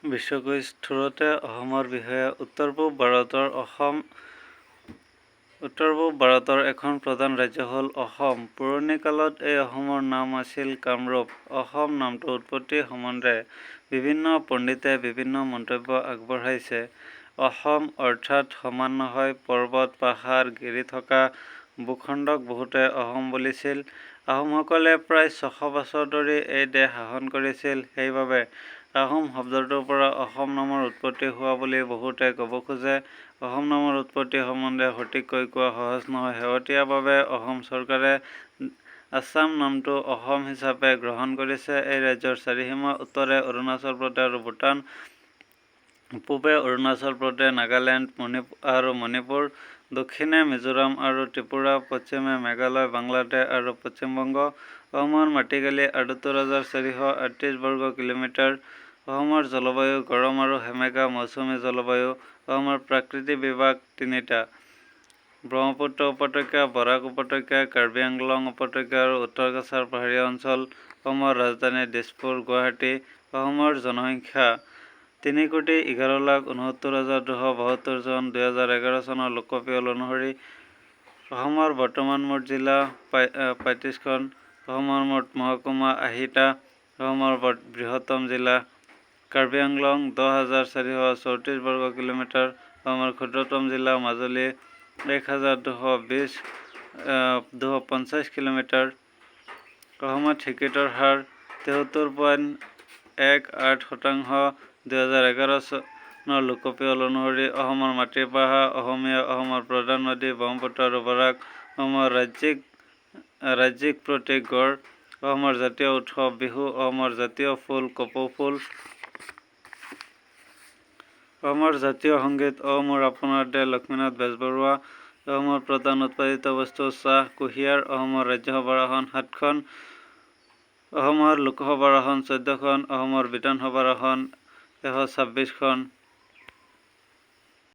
বিশ্বকোষ থ্ৰুতে অসমৰ বিষয়ে উত্তৰ পূব ভাৰতৰ এখন প্ৰধান ৰাজ্য হ'ল অসম। পুৰণি কালত এই অসমৰ নাম আছিল কামৰূপ। অসম নামটোৰ উৎপত্তি সম্বন্ধে বিভিন্ন পণ্ডিতে বিভিন্ন মন্তব্য আগবঢ়াইছে। অসম অৰ্থাৎ সমান নহয়, পৰ্বত, পাহাৰ, গিৰি থকা ভূখণ্ডক বহুতে অসম বুলিছিল। আহোমসকলে প্ৰায় 600 বছৰ ধৰি এই দেশ শাসন কৰিছিল। সেইবাবে আহোম শব্দটোৰ পৰা অসম নামৰ উৎপত্তি হোৱা বুলি বহুতে ক'ব খোজে। অসম নামৰ উৎপত্তি সম্বন্ধে সঠিককৈ কোৱা সহজ নহয়। শেহতীয়াভাৱে অসম চৰকাৰে আসাম নামটো অসম হিচাপে গ্ৰহণ কৰিছে। এই ৰাজ্যৰ চাৰিসীমা উত্তৰে অৰুণাচল প্ৰদেশ আৰু ভূটান, পূবে অৰুণাচল প্ৰদেশ, নাগালেণ্ড আৰু মণিপুৰ, দক্ষিণে মিজোৰাম আৰু ত্ৰিপুৰা, পশ্চিমে মেঘালয়, বাংলাদেশ আৰু পশ্চিম বংগ। অসমৰ মাটিকালি ৭৮,৪৩৮ বৰ্গ কিলোমিটাৰ। অসমৰ জলবায়ু গৰম আৰু সেমেকা মৌচুমী জলবায়ু। অসমৰ প্ৰাকৃতিক বিভাগ তিনিটা: ব্ৰহ্মপুত্ৰ উপত্যকা, বৰাক উপত্যকা, কাৰ্বি আংলং উপত্যকা আৰু উত্তৰ কাছাৰ পাহাৰীয়া অঞ্চল। অসমৰ ৰাজধানী দিছপুৰ, গুৱাহাটী। অসমৰ জনসংখ্যা ৩,১১,৬৯,২৭২ জন। ২০১১ চনৰ লোকপিয়ল অনুসৰি অসমৰ বৰ্তমান মুঠ জিলা ৩৫খন। অসমৰ মুঠ মহকুমা ৮০টা। অসমৰ বৃহত্তম জিলা কাৰ্বি আংলং ১০,৪৩৪ বৰ্গ কিলোমিটাৰ। অসমৰ ক্ষুদ্ৰতম জিলা মাজুলী ১,২৫০ কিলোমিটাৰ। অসমত শিক্ষিতৰ হাৰ ৭৩.18%। ২০১১ চনৰ লোকপিয়ল অনুসৰি অসমৰ মাতৃভাষা অসমীয়া। অসমৰ প্ৰধান নদী ব্ৰহ্মপুত্ৰ আৰু বৰাক। অসমৰ ৰাজ্যিক প্ৰতীক গড়। অসমৰ জাতীয় উৎসৱ বিহু। অসমৰ জাতীয় ফুল কপৌ ফুল। অসমৰ জাতীয় সংগীত অ মোৰ আপোনাৰ দেশ লক্ষ্মীনাথ বেজবৰুৱা। অসমৰ প্ৰধান উৎপাদিত বস্তু চাহ, কুঁহিয়াৰ। অসমৰ ৰাজ্যসভাৰ আসন ৭খন। অসমৰ লোকসভাৰ আসন ১৪খন। অসমৰ বিধানসভাৰ আসন ১২৬খন।